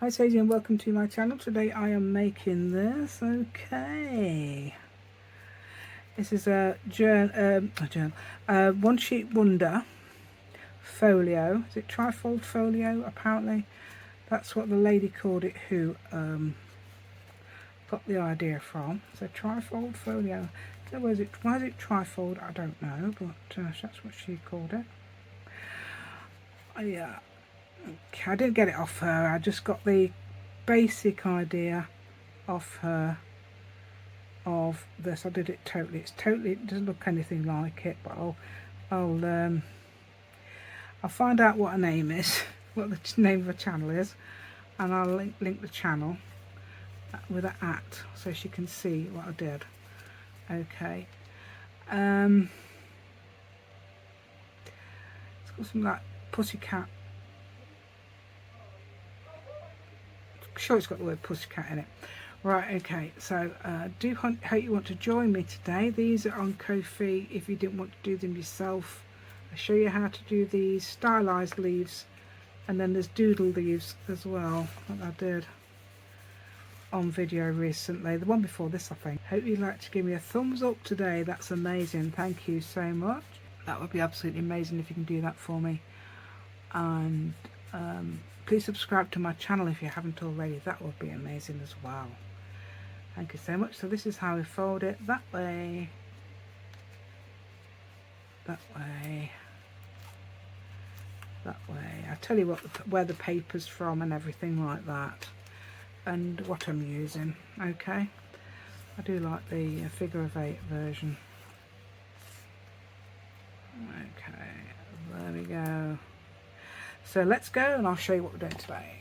Hi Sadie and welcome to my channel. Today I am making this. Okay, this is a one sheet wonder folio. Is it trifold folio? Apparently that's what the lady called it who got the idea from. So trifold folio. So why is it trifold? I don't know, but that's what she called it. Yeah. Okay, I didn't get it off her. I just got the basic idea off her of this. I did it totally. It doesn't look anything like it, but I'll find out what her name is, what the name of the channel is, and I'll link the channel with an @ so she can see what I did. Okay. It's got some like pussycat. I'm sure it's got the word pussycat in it. Right, okay, so hope you want to join me today. These are on Ko-fi if you didn't want to do them yourself. I'll show you how to do these stylized leaves, and then there's doodle leaves as well that I did on video recently, the one before this I think. Hope you'd like to give me a thumbs up today. That's amazing, thank you so much. That would be absolutely amazing if you can do that for me. And please subscribe to my channel if you haven't already. That would be amazing as well. Thank you so much. So this is how we fold it. That way, that way, that way. I'll tell you where the paper's from and everything like that, and what I'm using. Okay, I do like the figure of 8 version. Okay, there we go. So let's go and I'll show you what we're doing today.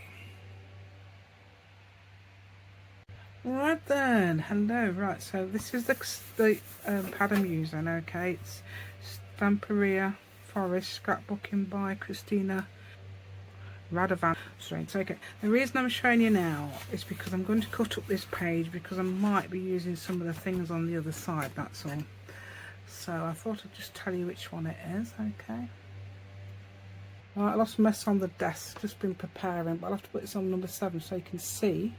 Right then, hello. Right, so this is the pad I'm using. Okay, it's Stamperia Forest Scrapbooking by Christina Radovan. Strange. Okay, the reason I'm showing you now is because I'm going to cut up this page because I might be using some of the things on the other side, that's all. So I thought I'd just tell you which one it is. Okay. Right, I lost a mess on the desk, just been preparing, but I'll have to put this on number 7 so you can see.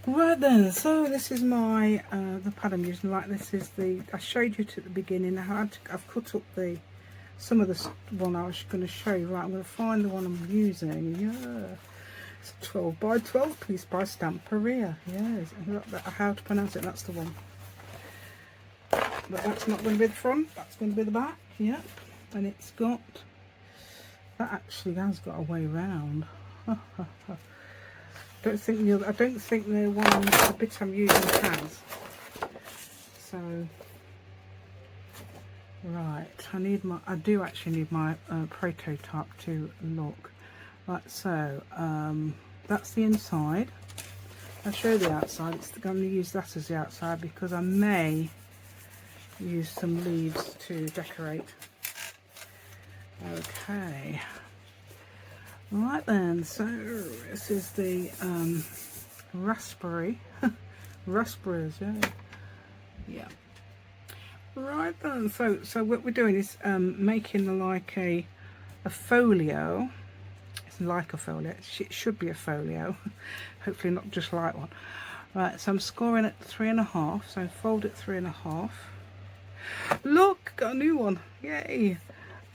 Right then, so this is my the pad I'm using. Like, this is the, I showed you at the beginning. I've cut up some of the one I was going to show you. Right, I'm going to find the one I'm using. Yeah, it's a 12 by 12 piece by Stamperia. Yeah, how to pronounce it? That's the one. But that's not going to be the front. That's going to be the back. Yep, and it's got. That actually has got a way round. I don't think the one, the bit I'm using has. So, right, I do actually need my prototype to look. Right, so that's the inside. I'll show the outside. I'm going to use that as the outside because I may use some leaves to decorate. Okay, right then, so this is the raspberries, yeah. Right then, so what we're doing is making like a folio. It's like a folio. It should be a folio. Hopefully not just like one. Right, so I'm scoring at 3.5. So fold it 3.5. Look, got a new one! Yay!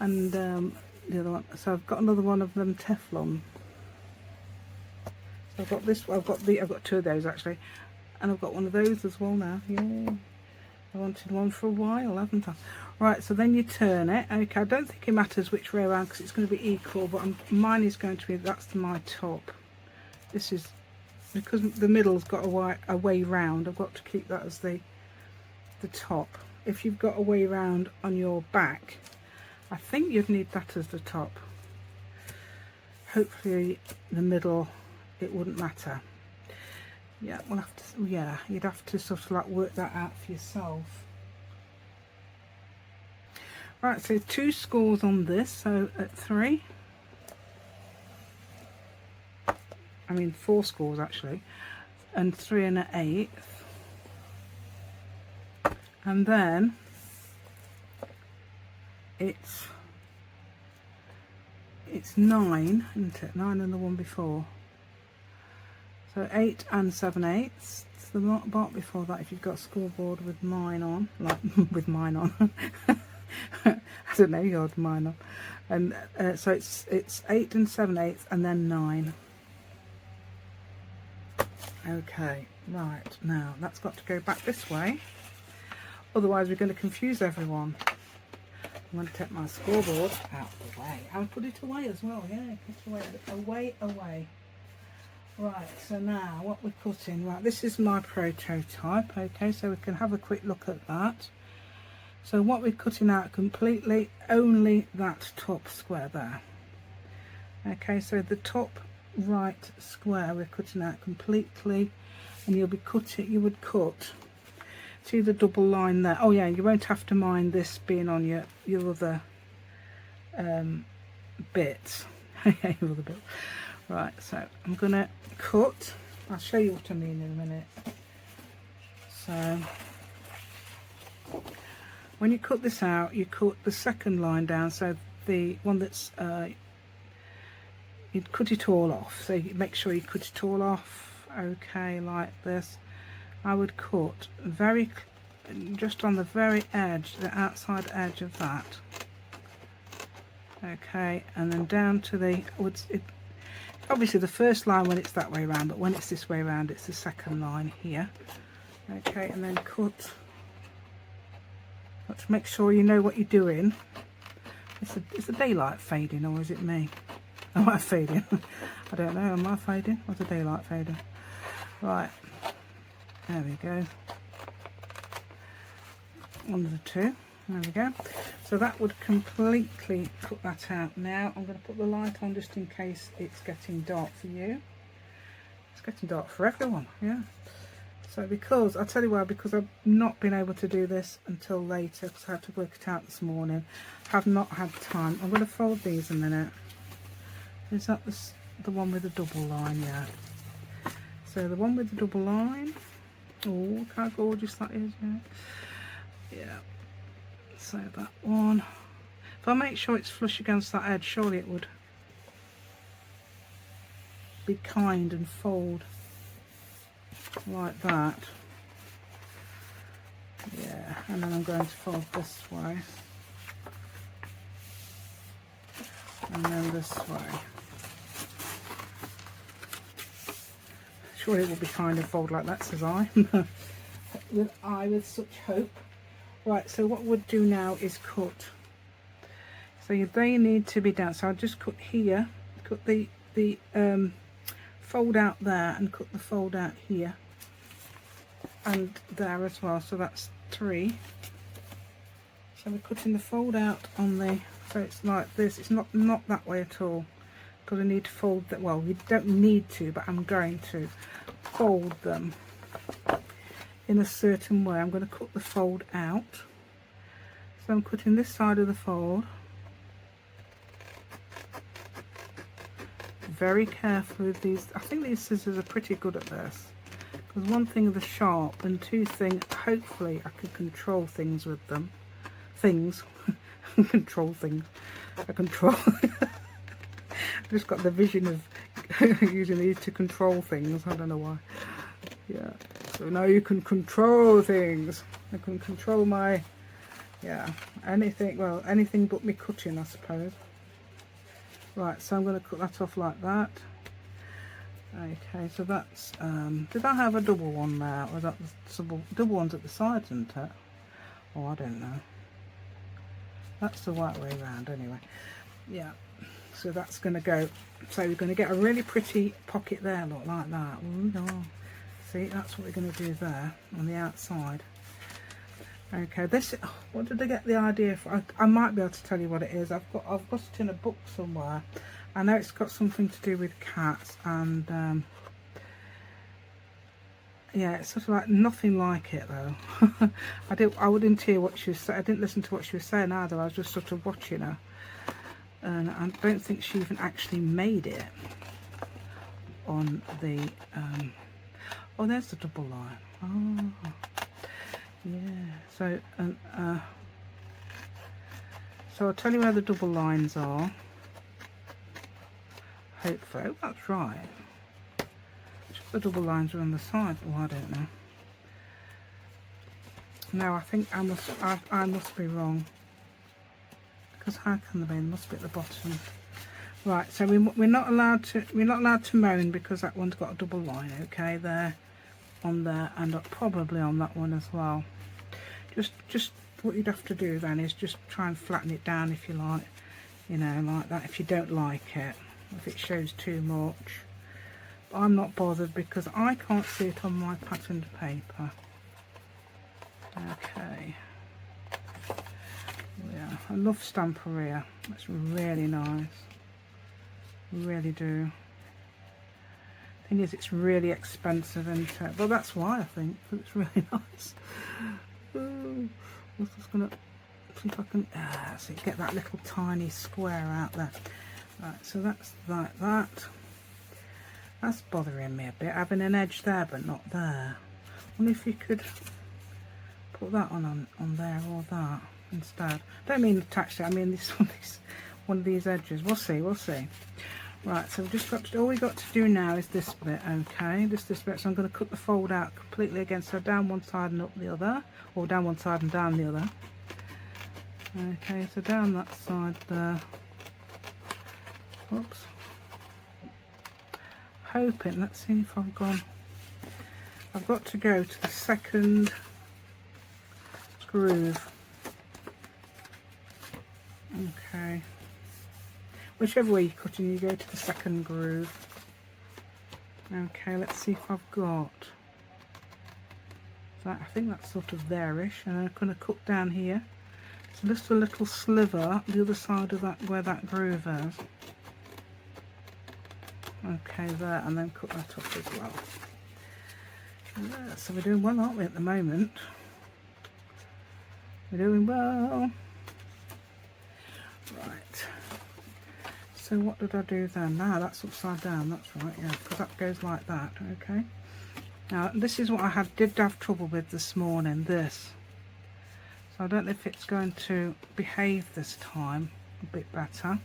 And the other one, so I've got another one of them Teflon. So I've got this. I've got 2 of those actually, and I've got one of those as well now. Yay! I wanted one for a while, haven't I? Right, so then you turn it. Okay, I don't think it matters which way around because it's going to be equal, but mine is going to be, that's my top. This is because the middle's got a way round. I've got to keep that as the top. If you've got a way round on your back, I think you'd need that as the top. Hopefully the middle, it wouldn't matter. Yeah, we'll have to, yeah, you'd have to sort of like work that out for yourself. Right, so 2 scores on this, so at 3. I mean 4 scores actually, and 3 1/8. And then it's 9, isn't it? 9 and the one before. So 8 and 7/8. It's the part before that if you've got a scoreboard with mine on, like with mine on. I don't know, you had mine on. And so it's 8 and 7/8 and then 9. Okay, right, now that's got to go back this way, otherwise we're going to confuse everyone. I'm going to take my scoreboard out of the way and put it away as well. Yeah, put it away. Right, so now what we're cutting, right, this is my prototype. Okay, so we can have a quick look at that. So what we're cutting out completely, only that top square there. Okay, so the top right square we're cutting out completely, and you would cut, see the double line there. Oh yeah, you won't have to mind this being on your other bits. Your other bit. Right, so I'm gonna cut, I'll show you what I mean in a minute. So when you cut this out, you cut the second line down, so the one that's you'd cut it all off, so you make sure you cut it all off. Okay, like this. I would cut just on the very edge, the outside edge of that. Okay, and then down to the obviously the first line when it's that way around, but when it's this way around, it's the second line here. Okay, and then cut. Got to make sure you know what you're doing. Is the daylight fading, or is it me? Am I fading? I don't know. Am I fading? Or is the daylight fading? Right. There we go. One of the two. There we go. So that would completely cut that out. Now I'm going to put the light on just in case it's getting dark for you. It's getting dark for everyone, yeah. So because, I'll tell you why, because I've not been able to do this until later because I had to work it out this morning. Have not had time. I'm going to fold these a minute. Is that the one with the double line? Yeah. So the one with the double line. Oh, look how gorgeous that is. Yeah. So that one. If I make sure it's flush against that edge, surely it would be kind and fold like that. Yeah. And then I'm going to fold this way. And then this way. Surely it will be kind and fold like that, says I. with such hope. Right, so what we'll do now is cut. So they need to be down. So I'll just cut here, cut the fold out there, and cut the fold out here and there as well. So that's 3. So we're cutting the fold out on the, so it's like this. It's not that way at all, because I need to fold that. Well, you don't need to, but I'm going to fold them in a certain way. I'm going to cut the fold out. So I'm cutting this side of the fold very carefully with these. I think these scissors are pretty good at this, because one thing they're sharp, and two things, hopefully I can control things with them. Control things. I control. I've just got the vision of using these to control things. I don't know why. Yeah. So now you can control things. I can control my, yeah, anything. Well, anything but me cutting, I suppose. Right. So I'm going to cut that off like that. Okay. So that's. Did I have a double one there? Or was that the double ones at the sides, isn't it? Oh, I don't know. That's the right way around anyway. Yeah, so that's going to go, so we're going to get a really pretty pocket there, look, like that. Ooh, no. See, that's what we're going to do there on the outside. Okay, this, what did I get the idea for? I might be able to tell you what it is. I've got it in a book somewhere. I know it's got something to do with cats, and yeah, it's sort of like nothing like it though. I wouldn't hear what she was saying. I didn't listen to what she was saying either. I was just sort of watching her, and I don't think she even actually made it on the. Oh, there's the double line. Oh, yeah. So, so I'll tell you where the double lines are. Hopefully, oh, that's right. the double lines are on the side. Oh, I don't know. No, I think I must be wrong. Because how can they be? They must be at the bottom. Right, so we're not allowed to moan because that one's got a double line, okay, there, on there, and probably on that one as well. Just what you'd have to do then is just try and flatten it down if you like, you know, like that, if you don't like it, if it shows too much. But I'm not bothered because I can't see it on my patterned paper. Okay. Yeah, I love Stamperia. That's really nice. Really do. Thing is, it's really expensive, and well, that's why I think, because it's really nice. I'm just gonna see if I can see, get that little tiny square out there. Right, so that's like that. That's bothering me a bit, having an edge there but not there. I wonder if you could put that on there or that instead. Don't mean attach it, I mean this one of these edges. We'll see. Right, so we've just got to, all we got to do now is this bit, okay, this bit. So I'm going to cut the fold out completely again, so down one side and up the other, or down one side and down the other. Okay, so down that side there. Oops. Hoping, let's see if I've got to go to the second groove. Okay. Whichever way you're cutting, you go to the second groove. Okay, let's see if I've got that. I think that's sort of there-ish, and I'm going to cut down here. So just a little sliver the other side of that, where that groove is. Okay, there, and then cut that up as well. Yeah, so we're doing well, aren't we, at the moment? We're doing well. Right. So what did I do then? Now that's upside down, that's right, yeah, because that goes like that, okay. Now this is what I did have trouble with this morning, this. So I don't know if it's going to behave this time a bit better.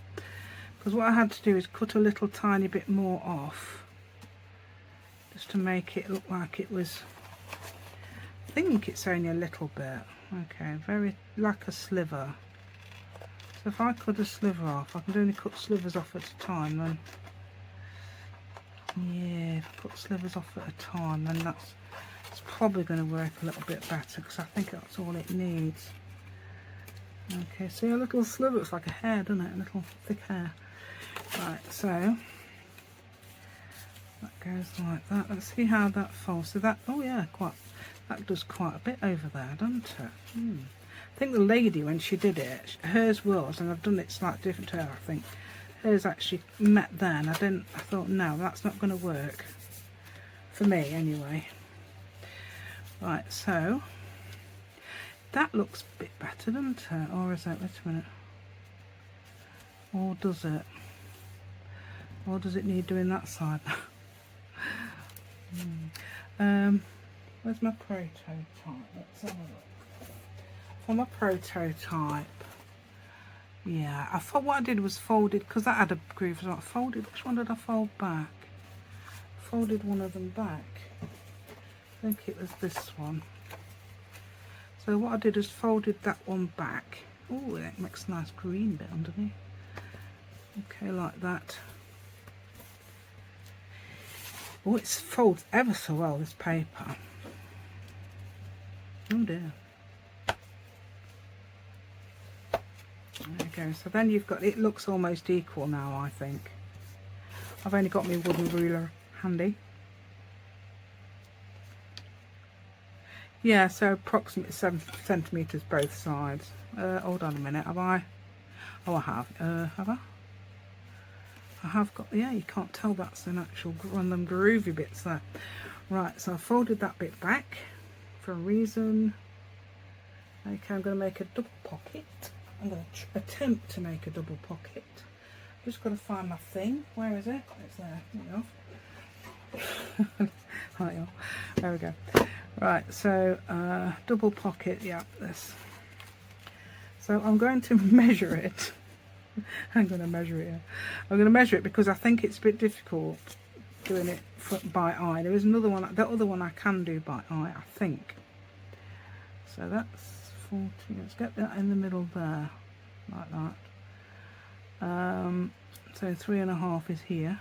Because what I had to do is cut a little tiny bit more off. Just to make it look like it was, I think it's only a little bit. Okay, very, like a sliver. So if I cut a sliver off, I can only cut slivers off at a time, then yeah, cut slivers off at a time, then it's probably going to work a little bit better, because I think that's all it needs. Okay, see a little sliver, it's like a hair, doesn't it? A little thick hair. Right, so that goes like that. Let's see how that folds. So that, oh yeah, that does quite a bit over there, doesn't it? I think the lady, when she did it, hers was, and I've done it slightly different to her, I think, hers actually met there, and I thought, no, that's not going to work. For me, anyway. Right, so, that looks a bit better, doesn't it? Or is it, wait a minute. Or does it? Or does it need doing that side? Where's my prototype? Let's have a look. For my prototype, yeah, I thought what I did was folded, because that had a groove, so I folded, which one did I fold back? Folded one of them back. I think it was this one. So what I did is folded that one back. Oh, that makes a nice green bit underneath. Okay, like that. Oh, it folds ever so well, this paper. Oh dear. There you go. So then you've got, it looks almost equal now, I think. I've only got my wooden ruler handy. Yeah, so approximately 7 centimetres both sides. Hold on a minute, have I? Oh, I have. Have I? I have got, yeah, you can't tell that's an actual one of them groovy bits there. Right, so I folded that bit back for a reason. Okay, I'm going to make a double pocket. I'm going to attempt to make a double pocket. Just got to find my thing. Where is it? It's there. There you are. There we go. Right, so double pocket, yeah, this. So I'm going to measure it. I'm going to measure it, yeah. I'm going to measure it because I think it's a bit difficult doing it by eye. There is another one, the other one I can do by eye, I think. So that's 40. Let's get that in the middle there, like that. So 3.5 is here.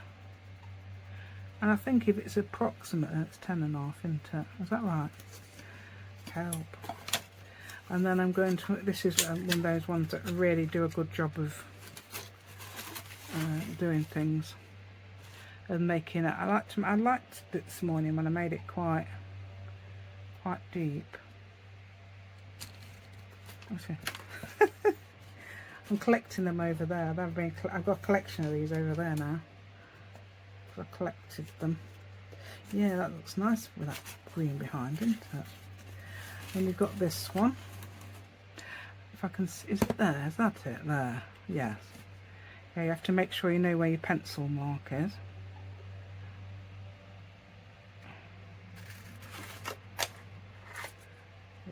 And I think if it's approximate, it's 10.5, isn't it? Is that right? Help. And then I'm going to, this is one of those ones that really do a good job of doing things and making it. I liked it this morning when I made it quite deep. I'm collecting them over there. I've got a collection of these over there now. I collected them. Yeah, that looks nice with that green behind, isn't it? And you've got this one. If I can, is it there? Is that it? There. Yes. Yeah, you have to make sure you know where your pencil mark is.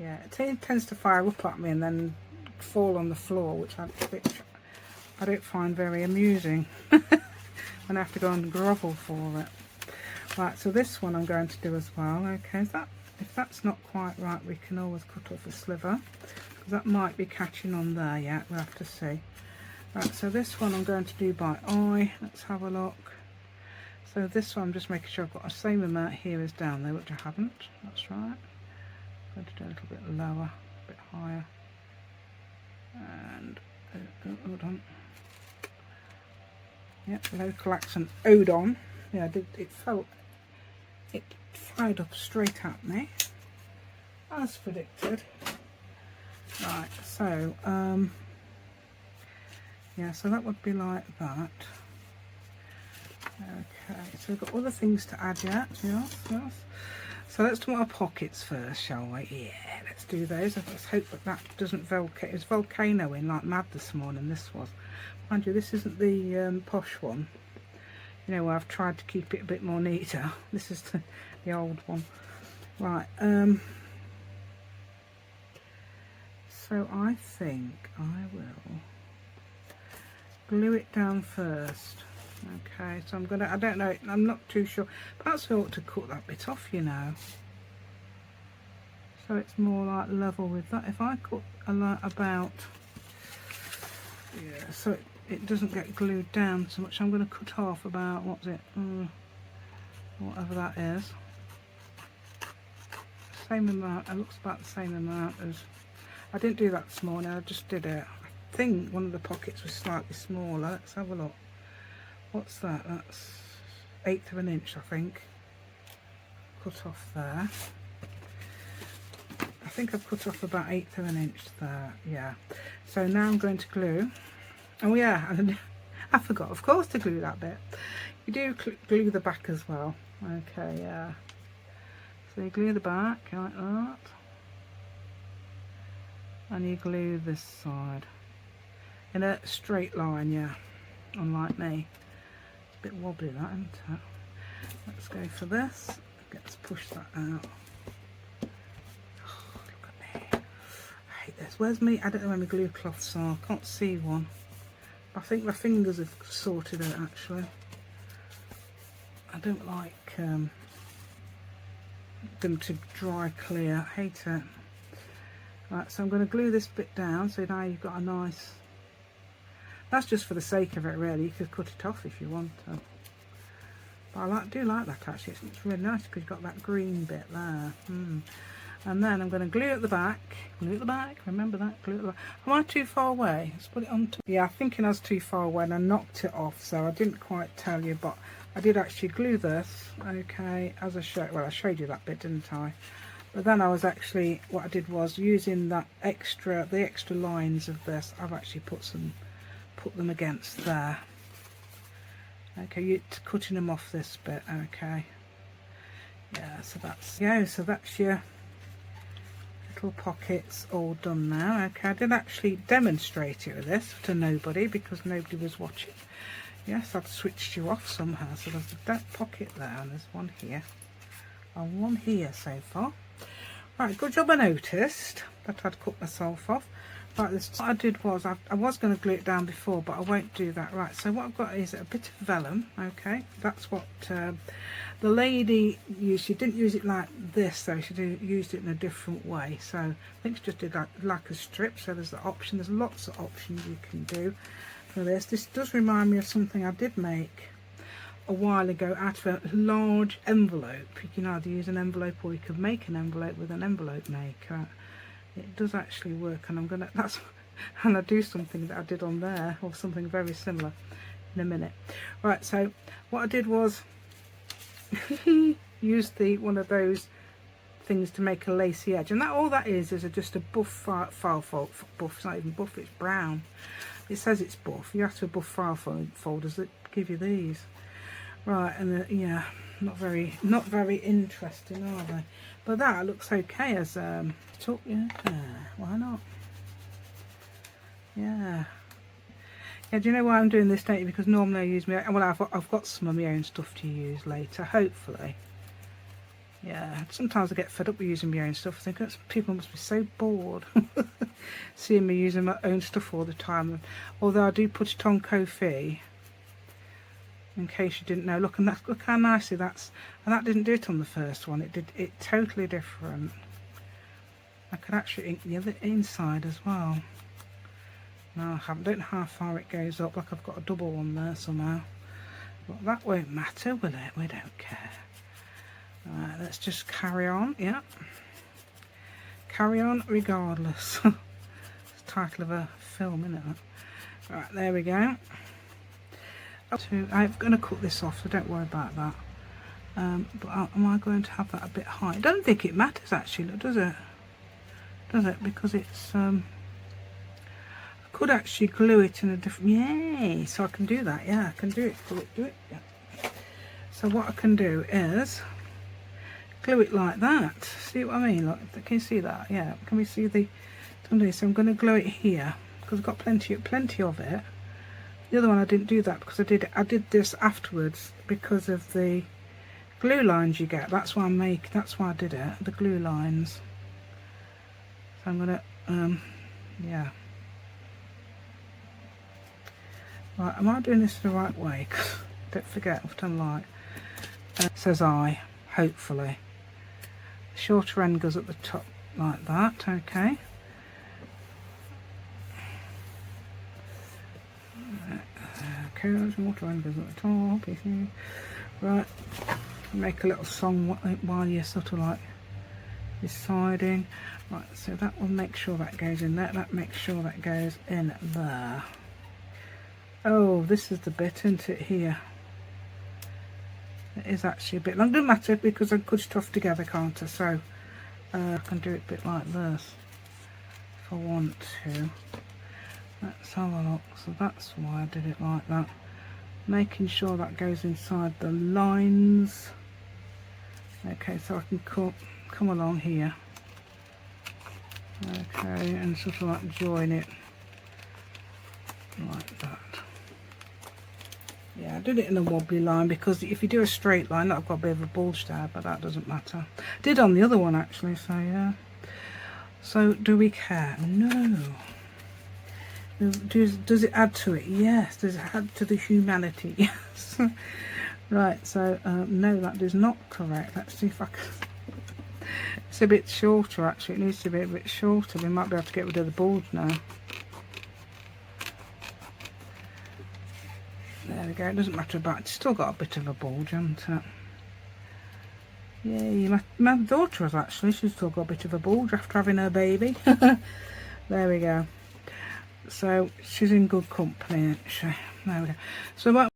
Yeah, it tends to fire up at me and then fall on the floor, which I don't find very amusing. And I have to go and grovel for it. Right, so this one I'm going to do as well. Okay, if that's not quite right, we can always cut off a sliver, because that might be catching on there yet. We'll have to see. Right, so this one I'm going to do by eye. Let's have a look. So this one I'm just making sure I've got the same amount here as down there, which I haven't. That's right. I'm going to do a little bit lower, a bit higher. And hold on. Yep, local accent, ode on. Yeah, it fired up straight at me, as predicted. Right, so yeah, so that would be like that. Okay, so we've got other things to add yet. Yes. So let's do our pockets first, shall we? Yeah, let's do those. Let's hope that doesn't volcano. It was volcanoing like mad this morning. This was. Mind you, this isn't the posh one. You know, where I've tried to keep it a bit more neater. This is the old one. Right. So I think I will glue it down first. Okay, so I'm gonna, I don't know, I'm not too sure. Perhaps I ought to cut that bit off, you know. So it's more like level with that. If I cut about, yeah, so it doesn't get glued down so much, I'm going to cut off about, what's it, whatever that is. Same amount, it looks about the same amount as, I didn't do that this morning, I just did it. I think one of the pockets was slightly smaller. Let's have a look. What's that? That's 1/8 of an inch, I think. Cut off there. I think I've cut off about 1/8 of an inch there. Yeah. So now I'm going to glue. Oh yeah, and I forgot, of course, to glue that bit. You do glue the back as well. Okay, yeah. So you glue the back like that. And you glue this side. In a straight line, yeah. Unlike me. Bit wobbly that, isn't it? Let's go for this. Let's push that out. Oh, look at me. I hate this. Where's me? I don't know where my glue cloths are. I can't see one. I think my fingers have sorted it actually. I don't like them to dry clear. I hate it. Right, so I'm going to glue this bit down so now you've got a nice. That's just for the sake of it, really. You could cut it off if you want to. But I do like that actually. It's really nice because you've got that green bit there. And then I'm going to glue at the back. Glue at the back. Remember that. Glue at the back. Am I too far away? Let's put it on. Yeah, I think I was too far away and I knocked it off. So I didn't quite tell you, but I did actually glue this. Okay, as I showed. Well, I showed you that bit, didn't I? But then I was actually, what I did was using that the extra lines of this. I've actually put them against there. Okay, you're cutting them off this bit. Okay, yeah, so that's your little pockets all done now. Okay, I did actually demonstrate it with this to nobody because nobody was watching. Yes, I've switched you off somehow. So there's that pocket there and there's one here and one here so far. Right, good job I noticed that I'd cut myself off. Right, this, what I did was, I was going to glue it down before, but I won't do that. Right, so what I've got is a bit of vellum, okay? That's what the lady used. She didn't use it like this, though. She used it in a different way. So I think she just did like a strip, so there's the option. There's lots of options you can do for this. This does remind me of something I did make a while ago out of a large envelope. You can either use an envelope or you could make an envelope with an envelope maker. It does actually work, and I'm gonna and I do something that I did on there, or something very similar, in a minute. Right, so what I did was use one of those things to make a lacy edge, and that all that is just a buff file fold. Buff, it's not even buff, it's brown. It says it's buff. You have to have buff file folders that give you these. Right, and yeah, not very interesting, are they? But that looks okay as talk. Yeah, why not? Yeah. Yeah, do you know why I'm doing this, don't you? Because normally I use I've got some of my own stuff to use later, hopefully. Yeah, sometimes I get fed up with using my own stuff. I think people must be so bored seeing me using my own stuff all the time. Although I do put it on Ko-fi, in case you didn't know. Look, and look how nicely that's, and that didn't do it on the first one. It did it totally different. I could actually ink the other inside as well. No, I don't know how far it goes up. Like I've got a double one there somehow. But that won't matter, will it? We don't care. Right, let's just carry on. Yeah, carry on regardless. It's the title of a film, isn't it? Right, there we go. I'm going to cut this off, so don't worry about that. But am I going to have that a bit high? I don't think it matters actually, does it? Does it? Because it's I could actually glue it in a different. Yay! So I can do that. Yeah, I can do it. Do it. Yeah. So what I can do is glue it like that. See what I mean? Like, can you see that? Yeah. Can we see the? So I'm going to glue it here because I've got plenty of it. The other one I didn't do that because I did this afterwards because of the glue lines you get. That's why I did it. The glue lines. So I'm gonna yeah. Right, am I doing this the right way? Don't forget, I've done like says I. Hopefully, the shorter end goes at the top like that. Okay. Water end goes at the top. Right, make a little song while you're sort of like deciding. Right, so that will make sure that goes in there. That makes sure that goes in there. Oh, this is the bit, isn't it? Here. It is actually a bit long. Doesn't matter because I could stuff together, can't I? So I can do it a bit like this if I want to. Let's have a look. So that's why I did it like that. Making sure that goes inside the lines. Okay, so I can come along here. Okay, and sort of like join it like that. Yeah, I did it in a wobbly line because if you do a straight line, I've got a bit of a bulge there, but that doesn't matter. Did on the other one actually, so yeah. So do we care? No. Does it add to it? Yes. Does it add to the humanity? Yes. Right, so no, that is not correct. Let's see if I can. It's a bit shorter actually. It needs to be a bit shorter. We might be able to get rid of the bulge now. There we go. It doesn't matter about it. It's still got a bit of a bulge, hasn't it? Yay. My daughter has actually. She's still got a bit of a bulge after having her baby. There we go. So she's in good company, isn't she? There we go. So what?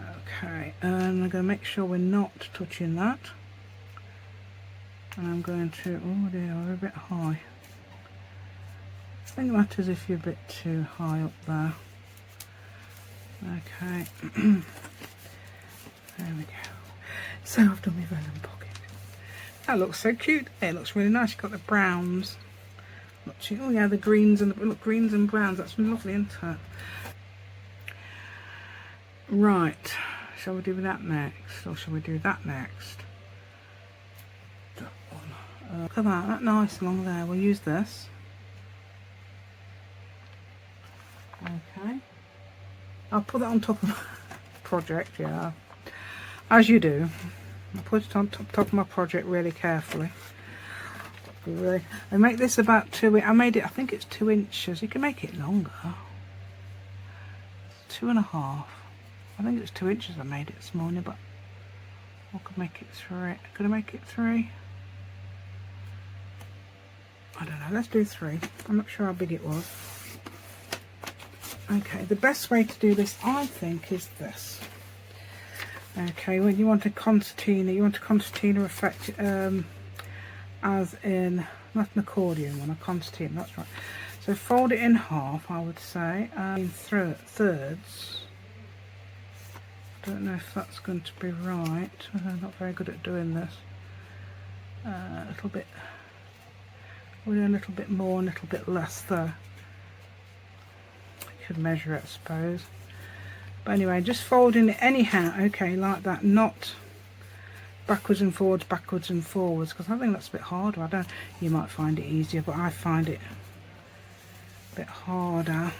Okay, and I'm going to make sure we're not touching that. And I'm going to, oh dear, we're a bit high. I think it matters if you're a bit too high up there. Okay. There we go. So I've done my vellum pocket. That looks so cute. It looks really nice. You've got the browns. Oh yeah, the greens and the greens and browns. That's lovely, isn't it? Right. shall we do that next, or shall we do that next? That one. Look at that, that's nice along there. We'll use this. Okay. I'll put that on top of my project, yeah. As you do. I'll put it on top of my project really carefully. I make this about 2 inches. I made it, I think it's 2 inches. You can make it longer. 2.5. I think it's 2 inches I made it this morning, but I could make it 3. Could I make it 3? I don't know. Let's do 3. I'm not sure how big it was. Okay, the best way to do this, I think, is this. Okay, when you want a concertina, effect, as in, not an accordion one, a concertina, that's right. So fold it in half, I would say, in thirds. I don't know if that's going to be right. I'm not very good at doing this. A little bit, we'll do a little bit more, a little bit less though. You could measure it, I suppose. But anyway, just folding it anyhow, okay, like that, not backwards and forwards, because I think that's a bit harder. I don't, you might find it easier, but I find it a bit harder.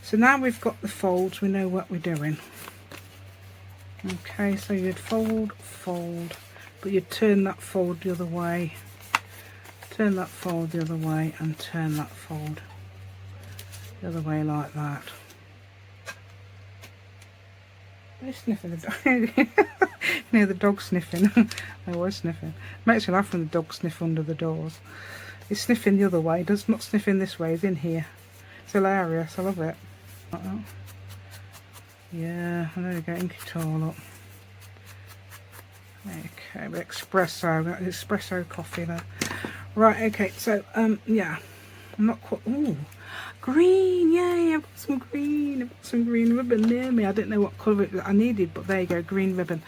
So now we've got the folds, we know what we're doing. Okay, so you'd fold, but you'd turn that fold the other way, turn that fold the other way, and turn that fold the other way like that. They're sniffing the dog. You know, the dog sniffing. They were sniffing. Makes me laugh when the dogs sniff under the doors. He's sniffing the other way. Does not sniffing this way. He's in here. It's hilarious. I love it. Yeah, there we go. Ink it all up. Okay, but espresso coffee there. Right. Okay. So yeah, I'm not quite. Ooh. Green, yay, I've got some green ribbon near me. I didn't know what colour I needed, but there you go, green ribbon.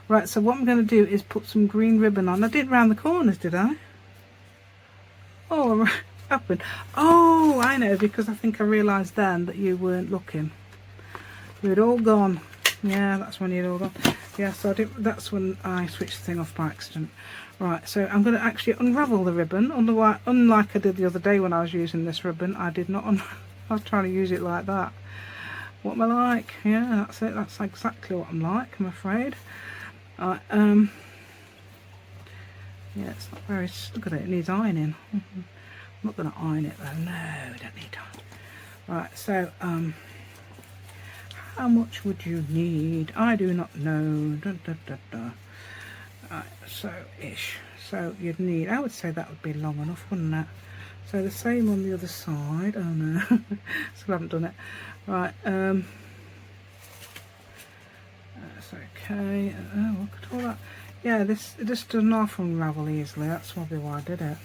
Right, so what I'm going to do is put some green ribbon on. I did round the corners, did I? Oh, happened. Oh, I know, because I think I realised then that you weren't looking. You had all gone. Yeah, that's when you'd all gone. Yeah, so I did, that's when I switched the thing off by accident. Right, so I'm going to actually unravel the ribbon. Unlike I did the other day when I was using this ribbon, I did not. I was trying to use it like that. What am I like? Yeah, that's it. That's exactly what I'm like, I'm afraid. Yeah, it's not very. Look at it. It needs ironing. I'm not going to iron it though. No, we don't need iron. Right, so how much would you need? I do not know. Right, so ish. So you'd need, I would say that would be long enough, wouldn't it? So the same on the other side. Oh no, still haven't done it. Right, that's okay. Oh, look at all that. Yeah, this just does not unravel easily. That's probably why I did it.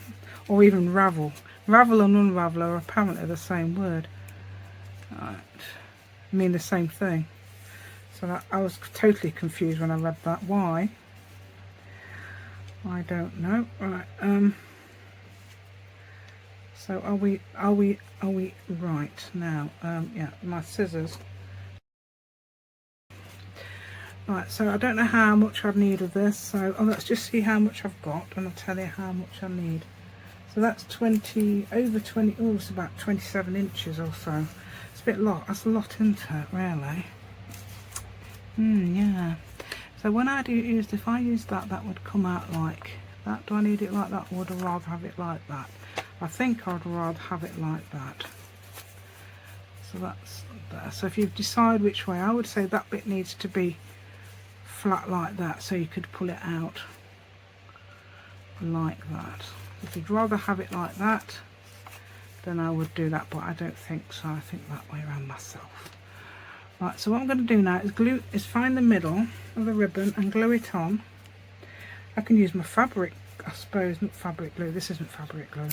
Or even ravel. Ravel and unravel are apparently the same word. Right, I mean the same thing. So that, I was totally confused when I read that. Why? I don't know. Right. So are we right now? Yeah, my scissors. Right. So I don't know how much I'd need of this. So let's just see how much I've got, and I'll tell you how much I need. So that's 20 over 20. Oh, it's about 27 inches or so. It's a bit lot. That's a lot, isn't it? Really. Yeah. So when I do use, if I use that, that would come out like that. Do I need it like that, or would I rather have it like that? I think I'd rather have it like that. So that's there. So if you decide which way, I would say that bit needs to be flat like that, so you could pull it out like that. If you'd rather have it like that, then I would do that, but I don't think so. I think that way around myself. Right, so what I'm going to do now is find the middle of the ribbon and glue it on. I can use my fabric, I suppose, not fabric glue. This isn't fabric glue.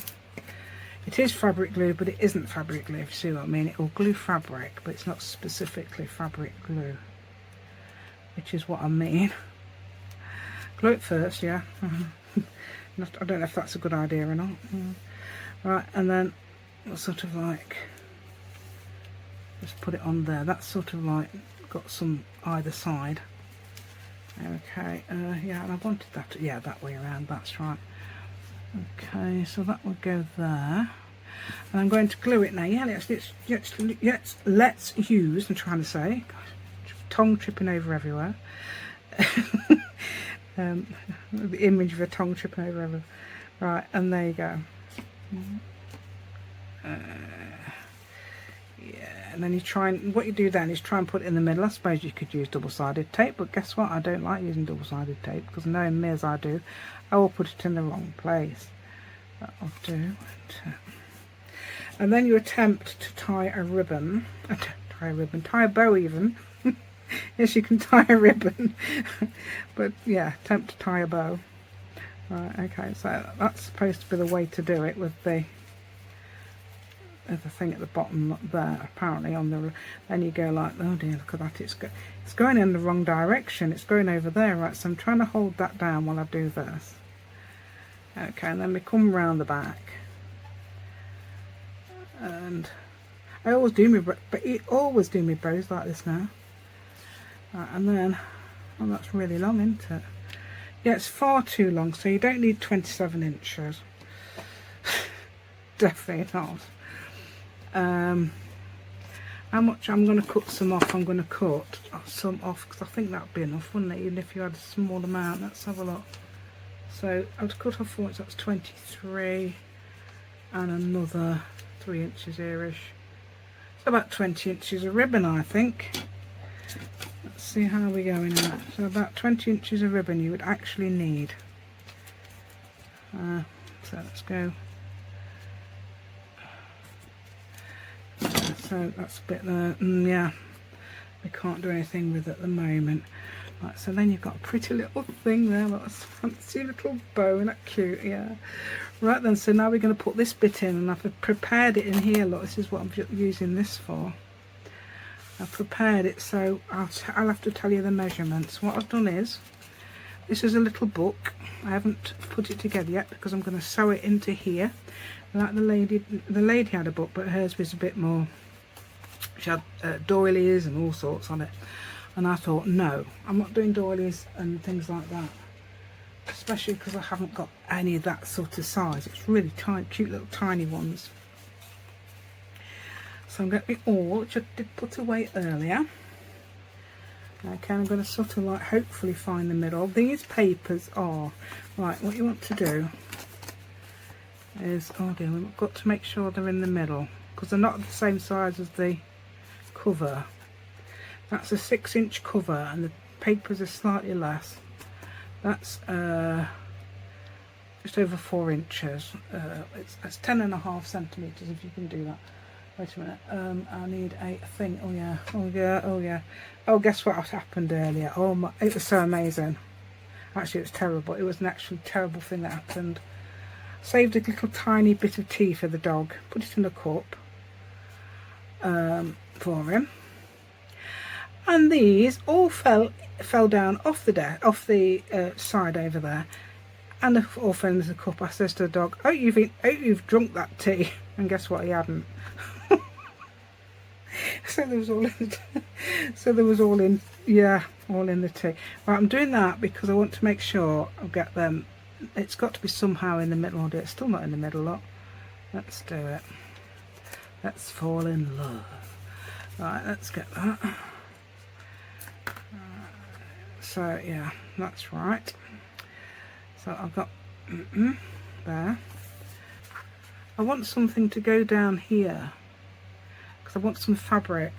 It is fabric glue, but it isn't fabric glue, if you see what I mean. It will glue fabric, but it's not specifically fabric glue, which is what I mean. Glue it first, yeah. I don't know if that's a good idea or not. Right, and then we'll sort of like just put it on there. That's sort of like got some either side. Okay, yeah, and I wanted that, yeah, that way around, that's right. Okay, so that will go there. And I'm going to glue it now. Yeah, let's use, I'm trying to say, gosh, tongue tripping over everywhere. The image of a tongue tripping over everywhere. Right, and there you go. Yeah, and then you try and, what you do then is try and put it in the middle. I suppose you could use double-sided tape, but guess what? I don't like using double-sided tape, because knowing me as I do, I will put it in the wrong place. That'll do. And then you attempt to tie a ribbon, tie a bow even. Yes, you can tie a ribbon, but yeah, attempt to tie a bow. Right, okay, so that's supposed to be the way to do it, with the thing at the bottom there, apparently on the, then you go like, oh dear, look at that, it's going in the wrong direction, it's going over there. Right, so I'm trying to hold that down while I do this. Okay, and then we come round the back, and I always do my bows like this now. Right, and then, oh, that's really long, isn't it? Yeah, it's far too long, so you don't need 27 inches. Definitely not. How much I'm going to cut some off? I'm going to cut some off, because I think that would be enough, wouldn't it? Even if you had a small amount. Let's have a look. So I've cut off 4 inches, that's 23, and another 3 inches here-ish. So about 20 inches of ribbon, I think. Let's see how we're going at. So about 20 inches of ribbon you would actually need. So let's go. So that's a bit there. Yeah, we can't do anything with it at the moment. Right, so then you've got a pretty little thing there, like a fancy little bow, isn't that cute? Yeah. Right then, so now we're going to put this bit in, and I've prepared it in here. Look, this is what I'm using this for. I've prepared it, so I'll have to tell you the measurements. What I've done is, this is a little book. I haven't put it together yet because I'm going to sew it into here. Like the lady had a book, but hers was a bit more. She had doilies and all sorts on it, and I thought, no, I'm not doing doilies and things like that, especially because I haven't got any of that sort of size. It's really tiny, cute little tiny ones. So I'm going to all, which I did put away earlier. Okay, I'm going to sort of like hopefully find the middle. These papers are, right, what you want to do is, oh dear, we've got to make sure they're in the middle, because they're not the same size as the cover. That's a 6-inch cover, and the papers are slightly less. That's just over 4 inches. It's 10.5 centimeters, if you can do that. Wait a minute. I need a thing. Oh yeah. Oh yeah. Oh yeah. Oh, guess what happened earlier? Oh my! It was so amazing. Actually, it was terrible. It was an actually terrible thing that happened. Saved a little tiny bit of tea for the dog. Put it in a cup for him. And these all fell down off the side over there, and they all fell into the cup. I says to the dog, "Oh, you've drunk that tea," and guess what? He hadn't. So there was all in, yeah, all in the tea. Right, I'm doing that because I want to make sure I'll get them. It's got to be somehow in the middle. I'll do it. It's still not in the middle. Look, let's do it. Let's fall in love. Right, let's get that. So yeah, that's right. So I've got there. I want something to go down here, because I want some fabric.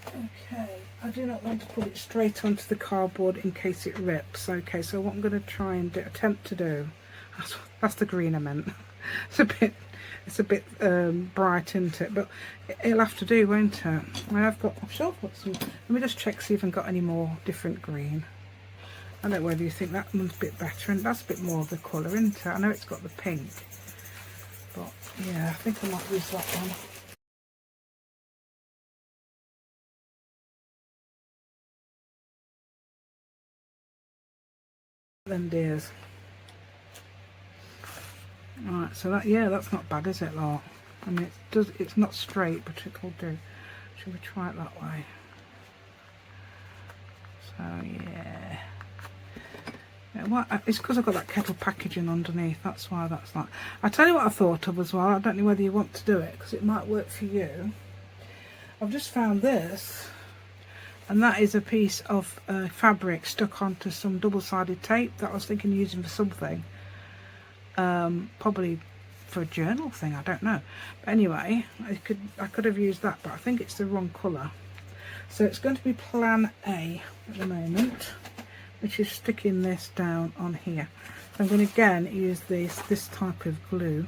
Okay, I do not want to put it straight onto the cardboard in case it rips. Okay, so what I'm going to try and attempt to do, that's the green I meant. It's a bit bright, isn't it? But it'll have to do, won't it? I'm sure I've got some. Let me just check, see if I've got any more different green. I don't know whether you think that one's a bit better, and that's a bit more of the colour, isn't it? I know it's got the pink, but yeah, I think I might use that one. Them dears. Right, so that's not bad, is it, lot? I mean, it's not straight, but it'll do. Should we try it that way? Oh yeah. It's because I've got that kettle packaging underneath, that's why that's like. I'll tell you what I thought of as well. I don't know whether you want to do it because it might work for you. I've just found this, and that is a piece of fabric stuck onto some double-sided tape that I was thinking of using for something. Probably for a journal thing, I don't know. But anyway, I could have used that, but I think it's the wrong colour. So it's going to be plan A at the moment, which is sticking this down on here. So I'm going to again use this type of glue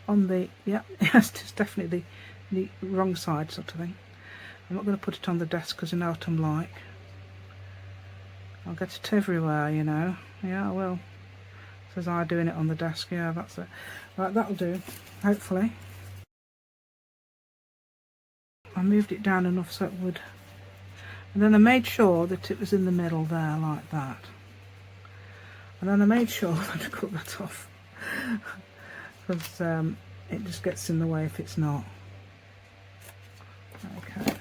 on the, yeah, yes, it's definitely the wrong side sort of thing. I'm not going to put it on the desk because you know what I'm like. I'll get it everywhere, you know. Yeah, I will. Says I doing it on the desk. Yeah, that's it. Right, that'll do, hopefully. I moved it down enough so it would, and then I made sure that it was in the middle there like that, and then I made sure that I cut that off because it just gets in the way if it's not. Okay,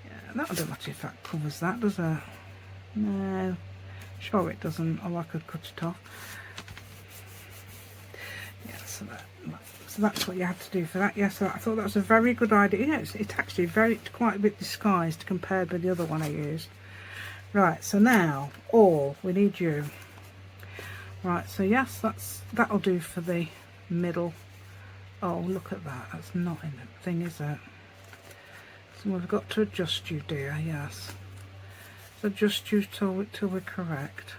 yeah, that'll do much if that covers that, does it? No, sure it doesn't, or I could cut it off. Yeah, so that's what you had to do for that. Yes, yeah, so I thought that was a very good idea. Yeah, it's actually quite a bit disguised compared with the other one I used. Right, so now we need you. Right, so yes, that'll do for the middle. Oh, look at that. That's not in the thing, is it? So we've got to adjust you, dear. Yes. So adjust you till we're correct.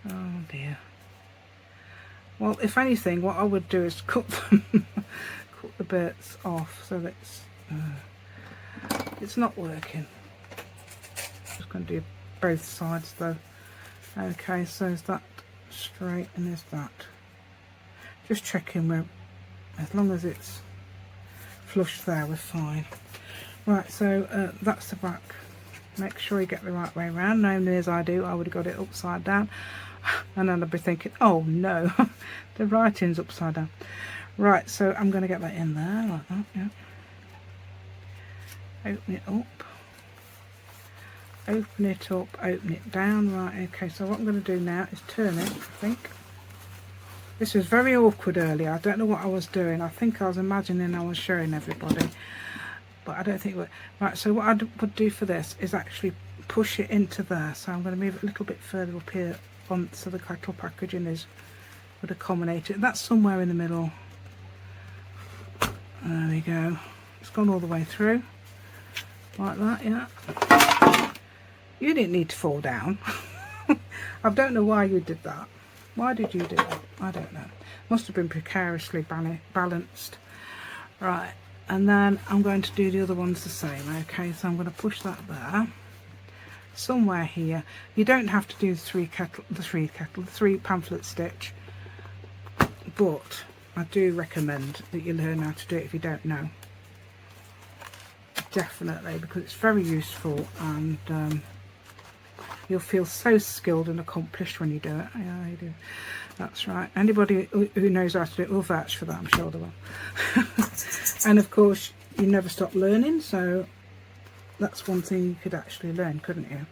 Oh dear. Well, if anything, what I would do is cut the bits off so that it's not working. Just going to do both sides though. Okay, so is that straight and is that? Just checking where, as long as it's flush there, we're fine. Right, so that's the back. Make sure you get the right way around. Knowing as I do, I would have got it upside down. And then I'd be thinking, oh no, the writing's upside down. Right, so I'm going to get that in there like that, yeah. Open it up. Open it up, open it down. Right, okay, so what I'm going to do now is turn it, I think. This was very awkward earlier. I don't know what I was doing. I think I was imagining I was showing everybody, but I don't think it would. Right, so what I would do for this is actually push it into there. So I'm going to move it a little bit further up here so the kettle packaging would accommodate it. That's somewhere in the middle. There we go. It's gone all the way through like that. Yeah, you didn't need to fall down. I don't know why you did that. Why did you do that? I don't know. Must have been precariously balanced. Right, and then I'm going to do the other ones the same. Okay, so I'm going to push that there. Somewhere here. You don't have to do the three pamphlet stitch, but I do recommend that you learn how to do it if you don't know. Definitely, because it's very useful, and you'll feel so skilled and accomplished when you do it. Yeah, you do. That's right. Anybody who knows how to do it will vouch for that, I'm sure they will. And of course, you never stop learning, so that's one thing you could actually learn, couldn't you?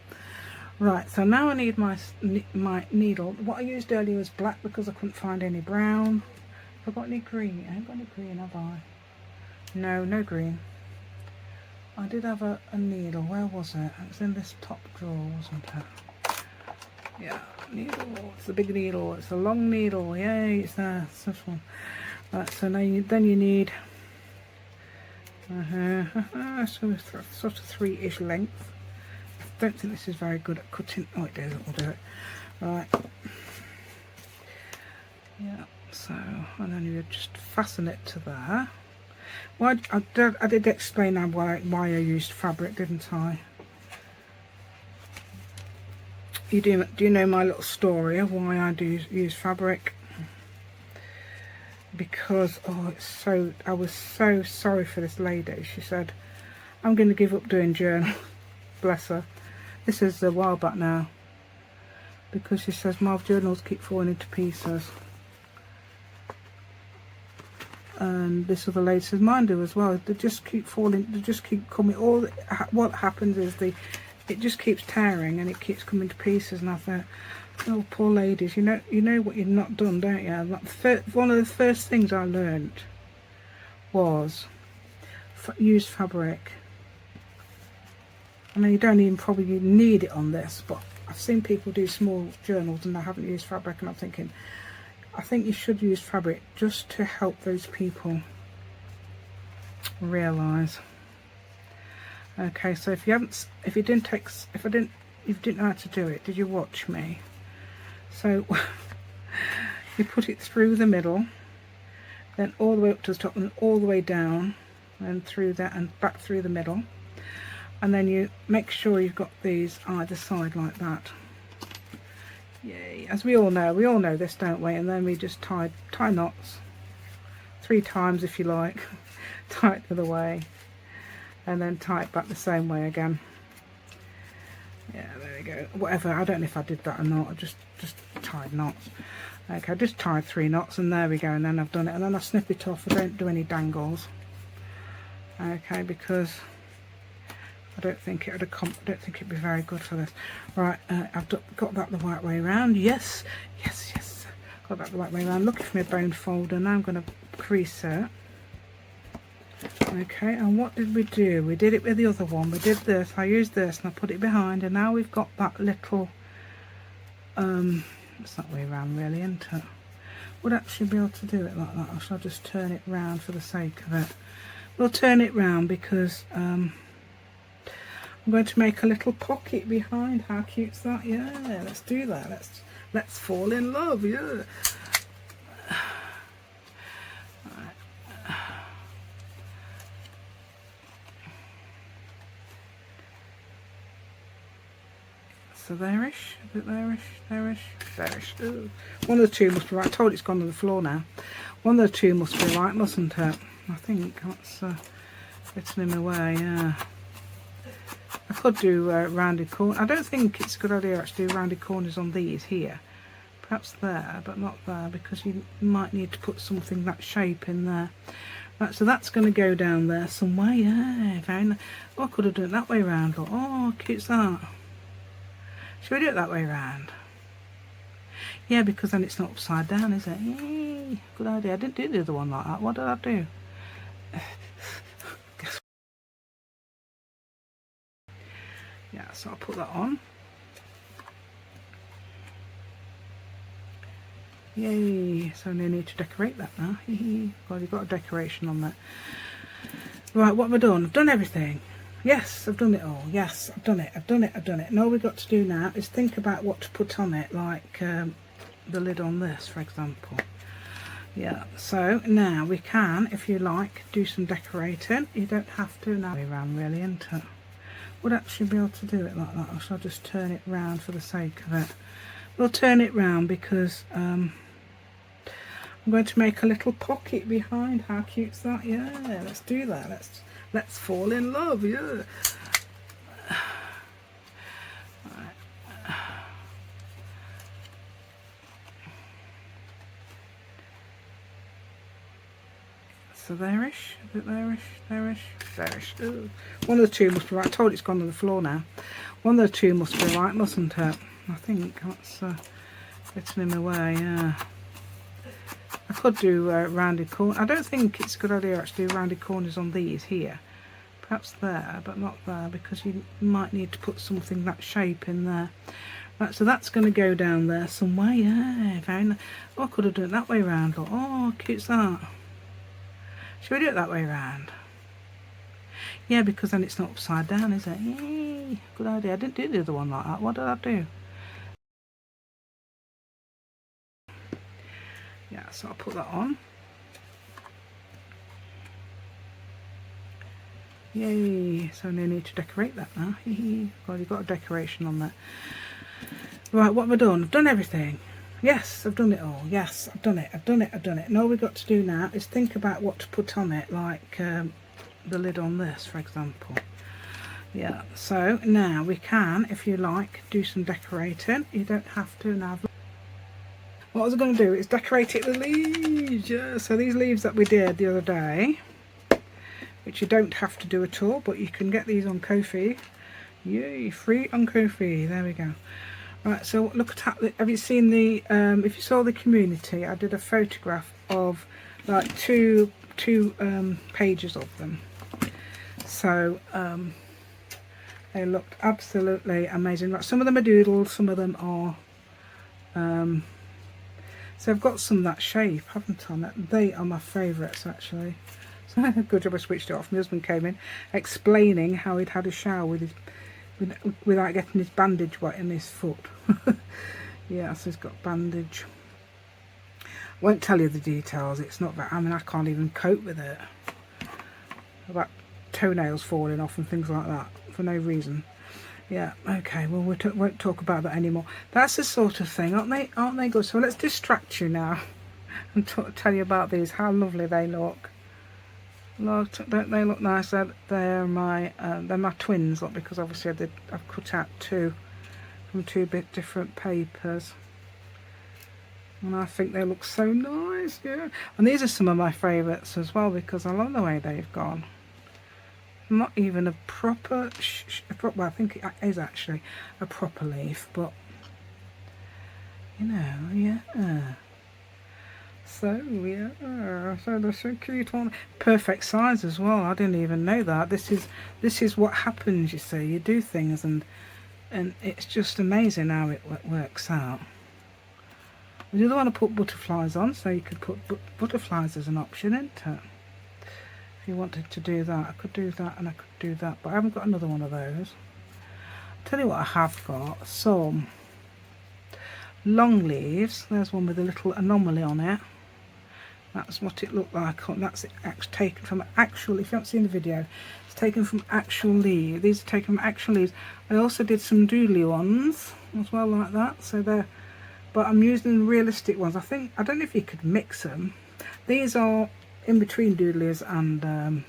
Right, so now I need my needle. What I used earlier was black because I couldn't find any brown. Have I got any green? I haven't got any green, have I? No, no green. I did have a needle. Where was it? It was in this top drawer, wasn't it? Yeah, needle. It's a big needle. It's a long needle. Yay, it's there. It's this one. Right, so now then you need so sort of 3-ish length. I don't think this is very good at cutting. Oh, it does. We'll do it. Right. Yeah. So, and then you just fasten it to there. Well, I did explain now why I used fabric, didn't I? Do you know my little story of why I do use fabric? Because I was so sorry for this lady. She said, I'm going to give up doing journal. Bless her. This is a while back now, because she says my journals keep falling into pieces. and this other lady says mine do as well. They just keep falling, they just keep coming. What happens is it just keeps tearing and it keeps coming to pieces. And I thought, oh, poor ladies, you know what you've not done, don't you? One of the first things I learned was use fabric. I mean, you don't even probably need it on this, but I've seen people do small journals and they haven't used fabric, and I'm thinking, I think you should use fabric just to help those people realise. Okay, so if you didn't know how to do it, did you watch me? So you put it through the middle, then all the way up to the top and all the way down and through that and back through the middle, and then you make sure you've got these either side like that. Yay, as we all know this, don't we? And then we just tie knots 3 times if you like, tie it the other way, and then tie it back the same way again. Yeah, there we go. Whatever, I don't know if I did that or not. I just tied knots. Okay, I just tied 3 knots and there we go, and then I've done it, and then I snip it off. I don't do any dangles. Okay, because I don't think it'd be very good for this. Right, I've got that the right way around. Yes, got that the right way around. Looking for my bone folder. Now I'm going to crease it. Okay, and what did we do? We did it with the other one. We did this. I used this and I put it behind, and now we've got that little. It's that way around, really, isn't it? Would actually be able to do it like that, or shall I just turn it round for the sake of it? We'll turn it round because I'm going to make a little pocket behind. How cute's that? Yeah, let's do that. Let's fall in love. Yeah. So there-ish, is it there-ish? Ooh. One of the two must be right. I told it's gone to the floor now. One of the two must be right, mustn't it? I think that's getting in the way, yeah. I could do rounded corners. I don't think it's a good idea actually to do rounded corners on these here. Perhaps there, but not there, because you might need to put something that shape in there. Right, so that's going to go down there somewhere, yeah. Very nice. Oh, I could have done it that way round. Look. Oh, cute's that. Should we do it that way round? Yeah, because then it's not upside down, is it? Yay, good idea. I didn't do the other one like that. What did I do? Yeah, so I'll put that on. Yay, so no need to decorate that now. Well, you've got a decoration on that. Right, what have I done? I've done everything. Yes, I've done it all. Yes, I've done it. And all we've got to do now is think about what to put on it, like the lid on this, for example. Yeah, so now we can, if you like, do some decorating. You don't have to now. Around, really, isn't it? Would actually be able to do it like that, or shall I just turn it round for the sake of it? We'll turn it round because I'm going to make a little pocket behind. How cute's that? Yeah, let's do that. Let's fall in love, yeah. Right. So there-ish, is it there-ish? Ooh. One of the two must be right. I told it's gone to the floor now. One of the two must be right, mustn't it? I think that's getting in the way, yeah. I could do rounded corners. I don't think it's a good idea actually to do rounded corners on these here. Perhaps there, but not there, because you might need to put something that shape in there. Right, so that's going to go down there somewhere, yeah. Very nice. Oh, I could have done it that way round. Look. Oh, cute's that. Should we do it that way round? Yeah, because then it's not upside down, is it? Yay, good idea. I didn't do the other one like that. What did I do? Yeah, so I'll put that on. Yay, so no need to decorate that now. Well, you've got a decoration on that. Right, what have I done? I've done everything. Yes, I've done it all. Yes, I've done it. And all we've got to do now is think about what to put on it, like the lid on this, for example. Yeah, so now we can, if you like, do some decorating. You don't have to now. what I was going to do is decorate it with leaves. Yeah, so these leaves that we did the other day, which you don't have to do at all, but you can get these on Ko-fi. Yay, free on Ko-fi. There we go. Right, so look at, have you seen the, if you saw the community, I did a photograph of like two pages of them. So they looked absolutely amazing. Right, some of them are doodled, some of them are, so I've got some that shape, haven't I? They are my favourites actually. So good job I switched it off. My husband came in explaining how he'd had a shower with his, without getting his bandage wet in his foot. Yeah, so he's got bandage. Won't tell you the details. It's not that, I mean, I can't even cope with it. About toenails falling off and things like that for no reason. Yeah, okay, well we won't talk about that anymore. That's the sort of thing, aren't they good? So let's distract you now and tell you about these, how lovely they look. Look, don't they look nice? They're my twins, look, because obviously I've cut out two from two bit different papers, and I think they look so nice. Yeah, and these are some of my favourites as well because I love the way they've gone. Not even a proper, well, I think it is actually a proper leaf, but you know, yeah. So yeah, so they're so cute. One perfect size as well. I didn't even know that. This is what happens. You see, you do things and it's just amazing how it works out. You don't want to put butterflies on, so you could put butterflies as an option, isn't it? If you wanted to do that, I could do that and I could do that, but I haven't got another one of those. I'll tell you what I have got. Some long leaves. There's one with a little anomaly on it. That's what it looked like. That's taken from actual, if you haven't seen the video, it's taken from actual leaves. These are taken from actual leaves. I also did some doodly ones as well like that. So they're, but I'm using realistic ones. I don't know if you could mix them. These are in between doodlies and